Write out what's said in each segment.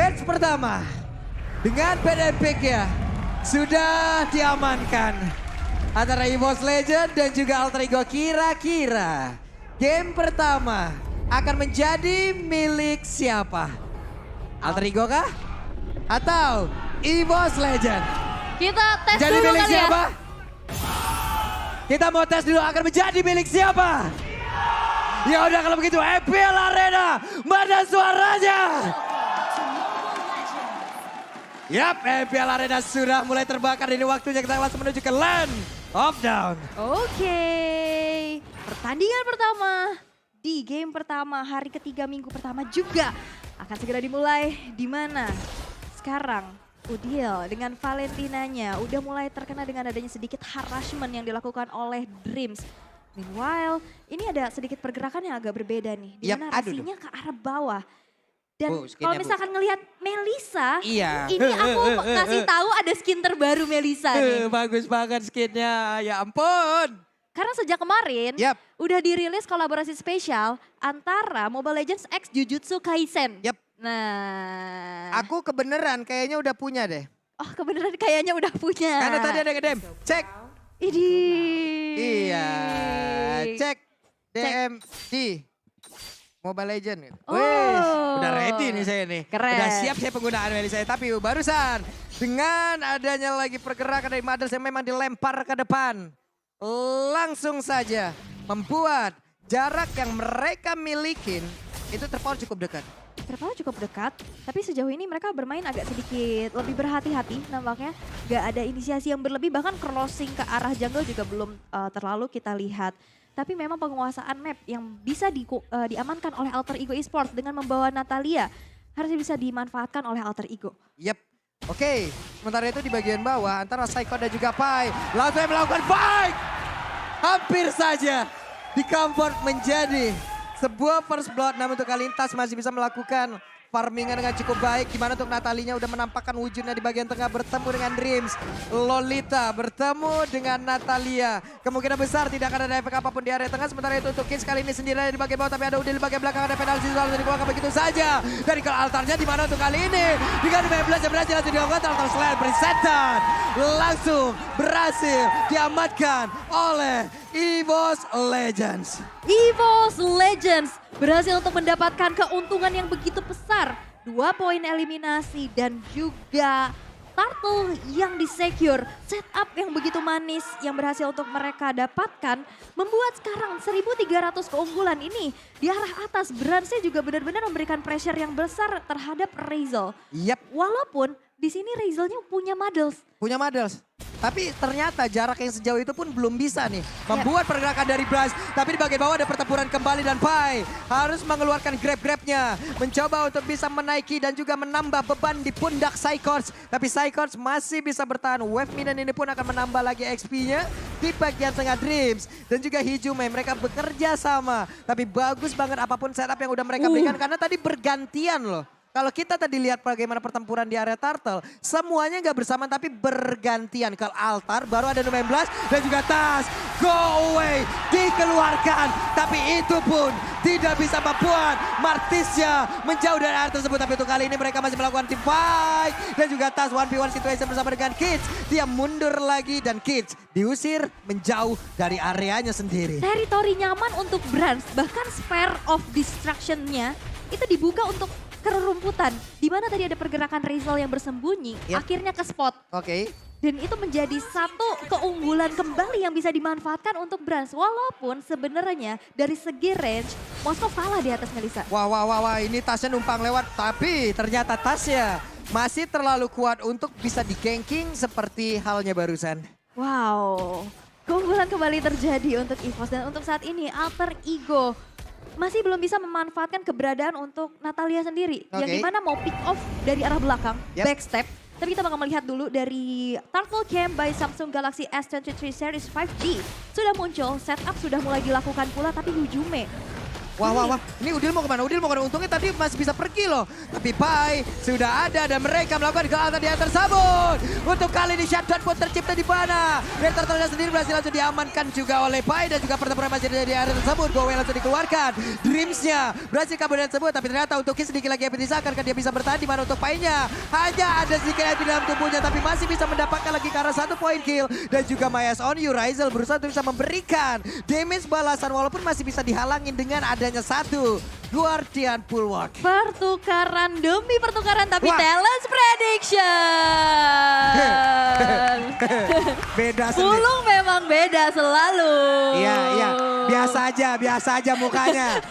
Match pertama dengan PD pick-nya sudah diamankan antara EVOS Legend dan juga Alter Ego. Kira-kira game pertama akan menjadi milik siapa? Alter Ego kah? Atau EVOS Legend? Kita tes Jadi dulu milik kali ya. siapa? Kita mau tes dulu akan menjadi milik siapa? Ya udah kalau begitu EPL Arena, mana suaranya? Yap, EPL Arena sudah mulai terbakar. Ini waktunya kita langsung menuju ke Land of Down. Oke, pertandingan pertama di game pertama hari ketiga minggu pertama juga akan segera dimulai, di mana sekarang Udil dengan Valentinanya udah mulai terkena dengan adanya sedikit harassment yang dilakukan oleh Dreams. Meanwhile, ini ada sedikit pergerakan yang agak berbeda nih, di Yap, mana aduh, rasinya ke arah bawah. Dan Bu, skinnya, kalau Bu. misalkan ngelihat Melisa, Iya. ini aku ngasih tahu ada skin terbaru Melisa nih. Bagus banget skinnya, ya ampun. Karena sejak kemarin Yap. udah dirilis kolaborasi spesial antara Mobile Legends X Jujutsu Kaisen. Yap. Nah, Aku kebenaran kayaknya udah punya deh. oh kebenaran kayaknya udah punya. Karena tadi ada DM, cek. Idih. Iya, cek DM di Mobile Legend. Oh. Wih, udah ready nih saya nih. Keren. Udah siap saya penggunaan Meli saya. Tapi barusan dengan adanya lagi pergerakan dari Mothers yang memang dilempar ke depan. Langsung saja membuat jarak yang mereka milikin itu terpaut cukup dekat. Terpaut cukup dekat, tapi sejauh ini mereka bermain agak sedikit lebih berhati-hati nampaknya. Gak ada inisiasi yang berlebih, bahkan crossing ke arah jungle juga belum terlalu kita lihat. Tapi memang penguasaan map yang bisa diamankan oleh Alter Ego Esports dengan membawa Natalia harusnya bisa dimanfaatkan oleh Alter Ego. Yep. Oke, sementara itu di bagian bawah antara Psycho dan juga Pai langsung melakukan fight. Hampir saja di comfort menjadi sebuah first blood, namun untuk kali ini Tas masih bisa melakukan farmingan dengan cukup baik. Gimana untuk Natalinya udah menampakkan wujudnya di bagian tengah bertemu dengan Dreams. Lolita bertemu dengan Natalia. Kemungkinan besar tidak akan ada efek apapun di area tengah. Sementara itu untuk Kids kali ini sendiri di bagian bawah, tapi ada Udil di bagian belakang, ada penalti selalu dikeluarkan begitu saja. Dari ke altarnya di mana untuk kali ini dengan 15 yang berhasil langsung dilakukan altar selain presetan. Langsung berhasil diamankan oleh EVOS Legends. EVOS Legends berhasil untuk mendapatkan keuntungan yang begitu besar. 2 poin eliminasi dan juga turtle yang disecure. Setup yang begitu manis yang berhasil untuk mereka dapatkan. Membuat sekarang 1.300 keunggulan ini di arah atas. Bransnya juga benar-benar memberikan pressure yang besar terhadap Razel. Yap, Walaupun di sini Razelnya punya models. punya Mothers. Tapi ternyata jarak yang sejauh itu pun belum bisa nih membuat pergerakan dari Braz. Tapi di bagian bawah ada pertempuran kembali dan Pai harus mengeluarkan grab-grabnya. Mencoba untuk bisa menaiki dan juga menambah beban di pundak Psychords. Tapi Psychords masih bisa bertahan. Wave Minion ini pun akan menambah lagi XP-nya di bagian tengah Dreams. Dan juga Hijume mereka bekerja sama. Tapi bagus banget apapun setup yang udah mereka berikan karena tadi bergantian loh. Kalau kita tadi lihat bagaimana pertempuran di area Turtle, semuanya nggak bersamaan tapi bergantian. Kalau altar baru ada 19 dan juga Tas. Go away, dikeluarkan. Tapi itu pun tidak bisa membuat Martisya menjauh dari area tersebut. Tapi untuk kali ini mereka masih melakukan team fight. Dan juga Tas 1v1 situation bersama dengan Kids. Dia mundur lagi dan Kids diusir menjauh dari areanya sendiri. Teritori nyaman untuk Brans, bahkan Spare of Destruction-nya itu dibuka untuk kerumputan. Di mana tadi ada pergerakan Razel yang bersembunyi, Yap. akhirnya ke spot. Oke. Dan itu menjadi satu keunggulan kembali yang bisa dimanfaatkan untuk Brans. Walaupun sebenarnya dari segi range, Moskov kalah di atas Melisa. Wah, ini Tasnya numpang lewat. Tapi ternyata Tasnya masih terlalu kuat untuk bisa di-ganking seperti halnya barusan. Wow, keunggulan kembali terjadi untuk EVOS. Dan untuk saat ini Alter Ego masih belum bisa memanfaatkan keberadaan untuk Natalia sendiri. Oke. Yang dimana mau pick off dari arah belakang, Yap. backstep. Tapi kita bakal melihat dulu dari Turtle Cam by Samsung Galaxy S23 Series 5G. Sudah muncul, setup sudah mulai dilakukan pula, tapi Hijume Wah. Ini Udil mau kemana? Untungnya tadi masih bisa pergi loh. Tapi Pai sudah ada dan mereka melakukan kelalaian dia tersebut. Untuk kali ini shutdown pun tercipta di mana. Dan Turtle sendiri berhasil langsung diamankan juga oleh Pai. Dan juga pertempuran masih ada di area tersebut. Gowe langsung dikeluarkan. Dreams-nya berhasil kabur dari tersebut. Tapi ternyata untuk Kiss sedikit lagi yang disakan. Kan dia bisa bertahan di mana untuk Pai-nya. Hanya ada sedikit di dalam tubuhnya. Tapi masih bisa mendapatkan lagi karena 1 poin kill. Dan juga Mayas on you. Ryzel berusaha untuk bisa memberikan damage balasan. Walaupun masih bisa dihalangin dengan adanya 1 Guardian Bulwark. Pertukaran demi pertukaran tapi Wah. Talents Prediction. Beda sendiri. Pulung memang beda selalu. Iya. Biasa aja mukanya.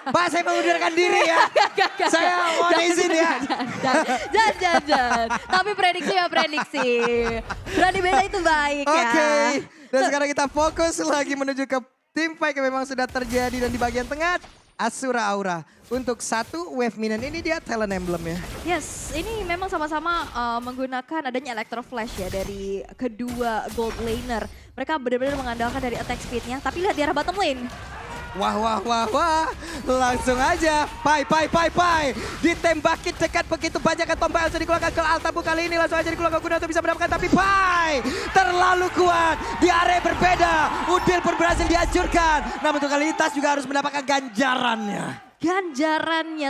Pak, saya mengundurkan diri ya. Saya mohon izin ya. Jangan. Tapi prediksi ya prediksi. Berani beda itu baik ya. Oke. Dan sekarang kita fokus lagi menuju ke tim fight yang memang sudah terjadi dan di bagian tengah Asura Aura. Untuk 1 wave minion ini dia talent emblem ya. Yes, ini memang sama-sama menggunakan adanya Electro Flash ya dari kedua gold laner. Mereka benar-benar mengandalkan dari attack speednya. Tapi lihat di arah bottom lane. Wah. Langsung aja. Pai. Ditembakin dekat begitu banyak kan tombak langsung dikeluarkan ke Altabu kali ini. Langsung aja dikeluarkan guna untuk bisa mendapatkan. Tapi Pai terlalu kuat. Di area berbeda. Udil pun berhasil dihancurkan. Namun untuk kali ini Tas juga harus mendapatkan ganjarannya.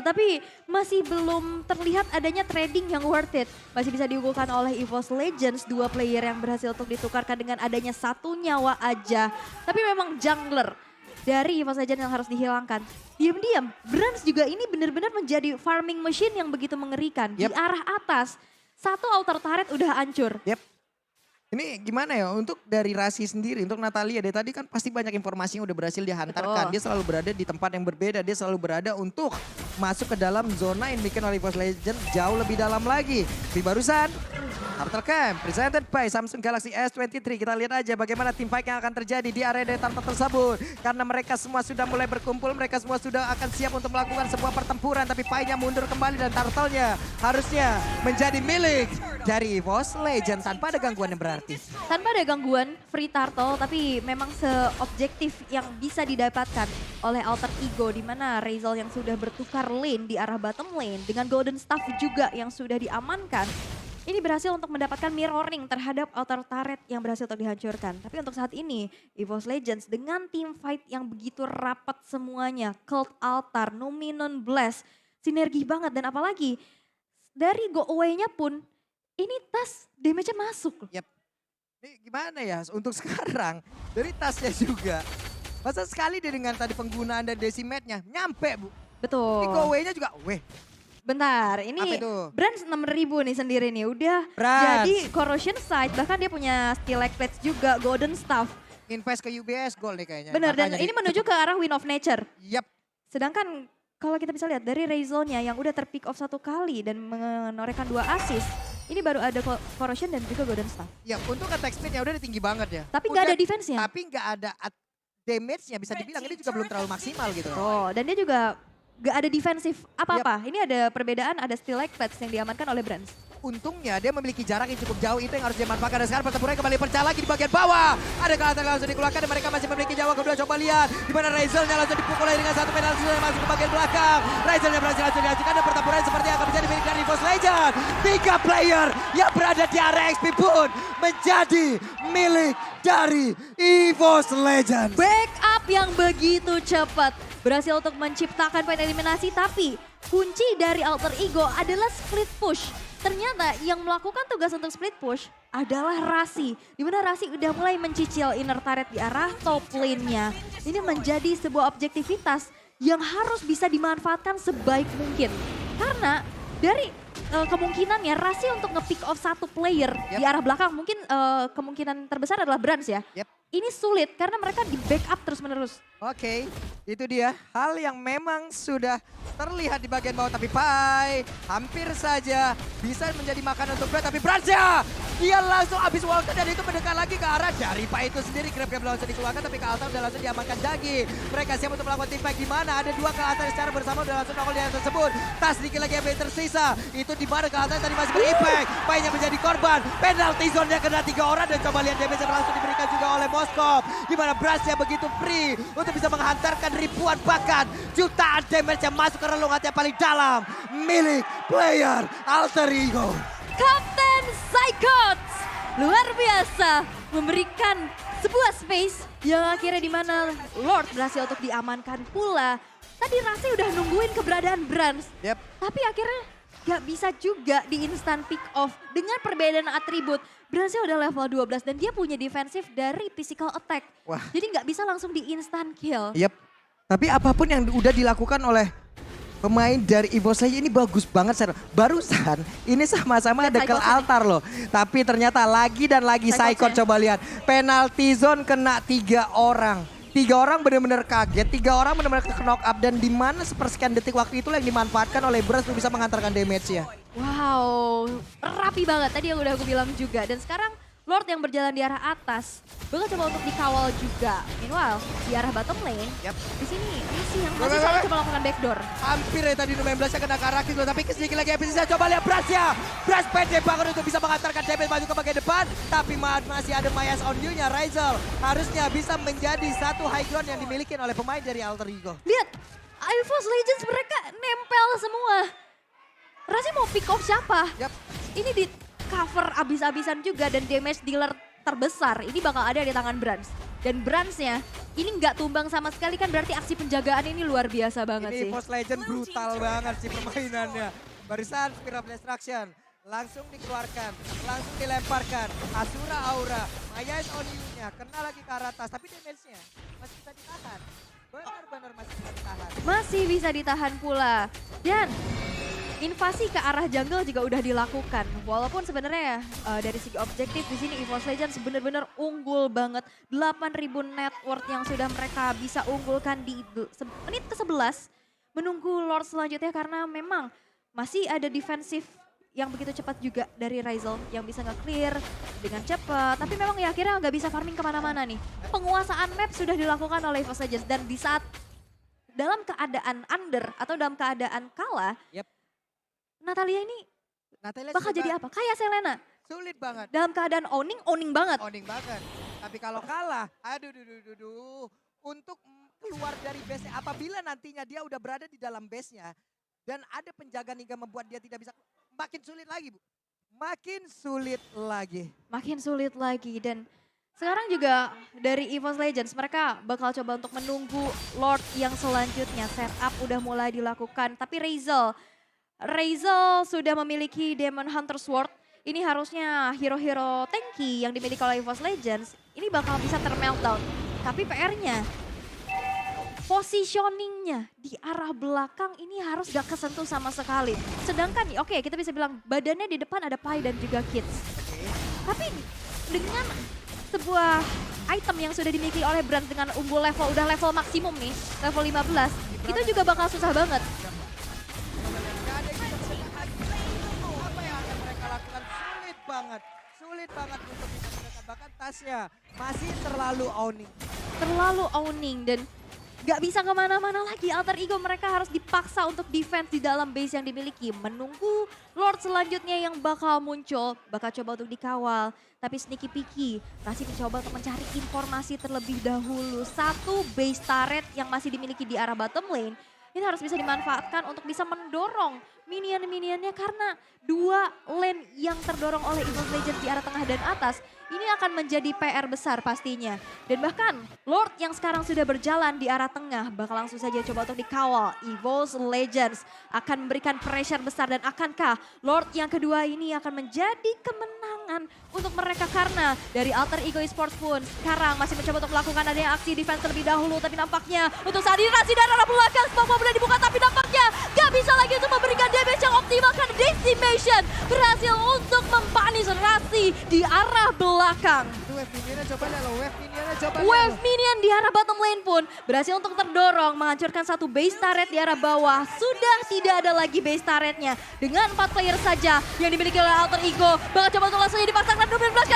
Tapi masih belum terlihat adanya trading yang worth it. Masih bisa diunggulkan oleh EVOS Legends, 2 player yang berhasil untuk ditukarkan dengan adanya 1 nyawa aja. Tapi memang jungler dari EVOS Legends yang harus dihilangkan. Diam-diam, Brans juga ini benar-benar menjadi farming machine yang begitu mengerikan. Di arah atas, 1 altar turret udah hancur. Ini gimana ya untuk dari Rasi sendiri, untuk Natalia dari tadi kan pasti banyak informasi yang udah berhasil dihantarkan. Betul. Dia selalu berada di tempat yang berbeda, dia selalu berada untuk masuk ke dalam zona yang dibikin oleh EVOS Legends jauh lebih dalam lagi. Di barusan, Turtle Camp presented by Samsung Galaxy S23. Kita lihat aja bagaimana tim fight yang akan terjadi di area dari Turtle tersebut. Karena mereka semua sudah mulai berkumpul, mereka semua sudah akan siap untuk melakukan sebuah pertempuran. Tapi Pai-nya mundur kembali dan Turtle-nya harusnya menjadi milik dari EVOS Legends tanpa ada gangguan yang berarti. Tanpa ada gangguan, free turtle, tapi memang seobjektif yang bisa didapatkan oleh alter ego, di mana Ryzel yang sudah bertukar lane di arah bottom lane dengan golden staff juga yang sudah diamankan. Ini berhasil untuk mendapatkan mirroring terhadap altar turret yang berhasil untuk dihancurkan. Tapi untuk saat ini, EVOS Legends dengan team fight yang begitu rapat semuanya, Cult Altar, Numinon Blast, sinergi banget. Dan apalagi dari go away-nya pun, ini Tas damage-nya masuk. Ini gimana ya untuk sekarang dari Tasnya juga. Masa sekali dia dengan tadi penggunaan dan decimate-nya nyampe Bu. Betul. Ini go away-nya juga Bentar, ini Apa itu? Brans 6.000 nih sendiri nih, udah Brans. jadi Corrosion Sight, bahkan dia punya Stilike Plates juga, Golden Staff. invest ke UBS gold nih kayaknya. Benar, dan Makanya ini menuju ke arah Wind of Nature. Yap. Sedangkan kalau kita bisa lihat dari Ryzel-nya yang udah terpick off 1 kali dan menorehkan 2 assist, ini baru ada Corrosion dan juga Golden Staff. Ya untuk attack speed-nya udah tinggi banget ya. Tapi nggak ada defense-nya. Tapi nggak ada damage-nya, bisa dibilang ini juga belum terlalu maksimal gitu. Oh, dan dia juga gak ada defensif apa-apa. Ini ada perbedaan, ada Stilike Plates yang diamankan oleh Brans. Untungnya dia memiliki jarak yang cukup jauh, itu yang harus dimanfaatkan. Dan sekarang pertempuran kembali pecah lagi di bagian bawah. Ada kelihatan langsung dikeluarkan dan mereka masih memiliki nyawa kedua. Coba lihat di mana Ryzel-nya langsung dipukul dengan 1 penalti sudah masuk ke bagian belakang. Ryzel-nya berhasil langsung dihancurkan dan pertempuran seperti akan menjadi milik dari EVOS Legends. 3 player yang berada di area XP pun menjadi milik dari EVOS Legends. Backup yang begitu cepat. Berhasil untuk menciptakan poin eliminasi, tapi kunci dari alter ego adalah split push. Ternyata yang melakukan tugas untuk split push adalah Rasi. Dimana Rasi udah mulai mencicil inner turret di arah top lane-nya. Ini menjadi sebuah objektivitas yang harus bisa dimanfaatkan sebaik mungkin. Karena dari kemungkinannya Rasi untuk nge-pick off 1 player di arah belakang, mungkin kemungkinan terbesar adalah Brans ya. Ini sulit karena mereka di backup terus-menerus. Oke, itu dia hal yang memang sudah terlihat di bagian bawah. Tapi Pai hampir saja bisa menjadi makanan untuk Brad. Tapi Brad Dia langsung habis walker dan itu mendekat lagi ke arah dari Pak itu sendiri. Grab-grab langsung dikeluarkan tapi ke Altar udah langsung diamankan Jagi. Mereka siap untuk melakukan team fight di mana ada dua ke Altar secara bersama udah langsung nongol di yang tersebut. Tas sedikit lagi yang tersisa. Itu di mana ke Altar tadi masih berimpact. Painya menjadi korban. Penalty zone-nya kena 3 orang dan coba lihat damage yang langsung diberikan juga oleh Moskov. Di mana Brass yang begitu free untuk bisa menghantarkan ribuan bahkan jutaan damage yang masuk ke relung hati yang paling dalam milik player Alter Ego. Kapten Psychots luar biasa memberikan sebuah space yang akhirnya di mana Lord berhasil untuk diamankan pula. Tadi Rasi udah nungguin keberadaan Brans, tapi akhirnya gak bisa juga di instant pick off dengan perbedaan atribut. Bransnya udah level 12 dan dia punya defensif dari physical attack. Wah. Jadi gak bisa langsung di instant kill. Tapi apapun yang udah dilakukan oleh pemain dari EVOS Legends ini bagus banget. Barusan ini sama-sama ada ke altar loh. Tapi ternyata lagi dan lagi Psycho coba lihat. Penalty zone kena 3 orang. 3 orang benar-benar kaget, 3 orang benar-benar ke knock up dan di mana sepersekian detik waktu itu yang dimanfaatkan oleh Brass untuk bisa mengantarkan damage-nya. Wow, rapi banget tadi yang udah aku bilang juga. Dan sekarang Lord yang berjalan di arah atas bakal coba untuk dikawal juga. Meanwhile, di arah bottom lane, di sini Missy yang masih coba melakukan backdoor. Hampir ya tadi No 19 nya kena Karakis loh, tapi sedikit lagi episode coba lihat Brass ya. Brass pede banget untuk bisa mengantarkan damage maju ke bagian depan. Tapi masih ada Mayas on you-nya, Rizal harusnya bisa menjadi satu high ground yang dimiliki oleh pemain dari Alter Ego. Lihat, EVOS Legends mereka nempel semua. Rasi mau pick off siapa? Ini di cover abis-abisan juga dan damage dealer terbesar ini bakal ada di tangan Brans. Dan Bransnya ini nggak tumbang sama sekali kan berarti aksi penjagaan ini luar biasa banget sih. Ini EVOS Legends brutal banget sih permainannya. Barisan Spear of Destruction langsung dikeluarkan, langsung dilemparkan. Asura Aura, Maya is on you-nya, kena lagi ke arah atas tapi damage-nya masih bisa ditahan. Benar-benar masih bisa ditahan. Masih bisa ditahan pula. Dan invasi ke arah jungle juga udah dilakukan. Walaupun sebenarnya dari segi objektif di sini EVOS Legends benar-benar unggul banget. 8.000 net worth yang sudah mereka bisa unggulkan di menit ke-11. Menunggu Lord selanjutnya karena memang masih ada defensif yang begitu cepat juga dari Rizal yang bisa nge-clear dengan cepat. Tapi memang ya akhirnya nggak bisa farming kemana-mana nih. Penguasaan map sudah dilakukan oleh EVOS Legends dan di saat dalam keadaan under atau dalam keadaan kalah, Natalia ini bakal jadi apa? Kayak Selena. Sulit banget. Dalam keadaan owning banget. Owning banget. Tapi kalau kalah, untuk keluar dari base apabila nantinya dia udah berada di dalam base-nya dan ada penjagaan hingga membuat dia tidak bisa, makin sulit lagi Bu. Makin sulit lagi. Makin sulit lagi dan sekarang juga dari EVOS Legends mereka bakal coba untuk menunggu Lord yang selanjutnya. Setup udah mulai dilakukan tapi Rizal sudah memiliki Demon Hunter Sword. Ini harusnya hero-hero tanky yang dimiliki oleh EVOS Legends. Ini bakal bisa termeltdown. Tapi PR-nya, positioningnya di arah belakang ini harus gak kesentuh sama sekali. Sedangkan nih, oke, kita bisa bilang badannya di depan ada Pai dan juga Kids. Tapi dengan sebuah item yang sudah dimiliki oleh brand dengan unggul level, udah level maksimum nih, level 15. Itu juga bakal susah banget. Sulit banget untuk bisa menekan, bahkan tasnya masih terlalu owning Dan gak bisa kemana-mana lagi. Alter Ego mereka harus dipaksa untuk defense di dalam base yang dimiliki. Menunggu Lord selanjutnya yang bakal muncul, bakal coba untuk dikawal. Tapi sneaky peaky masih mencoba untuk mencari informasi terlebih dahulu. Satu base turret yang masih dimiliki di arah bottom lane. Ini harus bisa dimanfaatkan untuk bisa mendorong minion-minionnya karena 2 lane yang terdorong oleh EVOS Legends di arah tengah dan atas ini akan menjadi PR besar pastinya. Dan bahkan Lord yang sekarang sudah berjalan di arah tengah bakal langsung saja coba untuk dikawal. EVOS Legends akan memberikan pressure besar dan akankah Lord yang kedua ini akan menjadi kemenangan untuk mereka karena dari Alter Ego Esports pun sekarang masih mencoba untuk melakukan adanya aksi defense terlebih dahulu tapi nampaknya untuk saat ini Rasi dari arah belakang Smoke udah dibuka tapi nampaknya gak bisa lagi untuk memberikan damage yang optimal karena decimation Nation berhasil untuk mempanis Rasi di arah belakang. Itu wave minionnya coba lihat loh, wave minionnya coba lihat Wave loh. minion di arah bottom lane pun berhasil untuk terdorong menghancurkan satu base turret di arah bawah. Sudah tidak ada lagi base turretnya dengan 4 player saja yang dimiliki oleh Alter Ego. Bakal coba untuk langsung dipasangkan 12 kali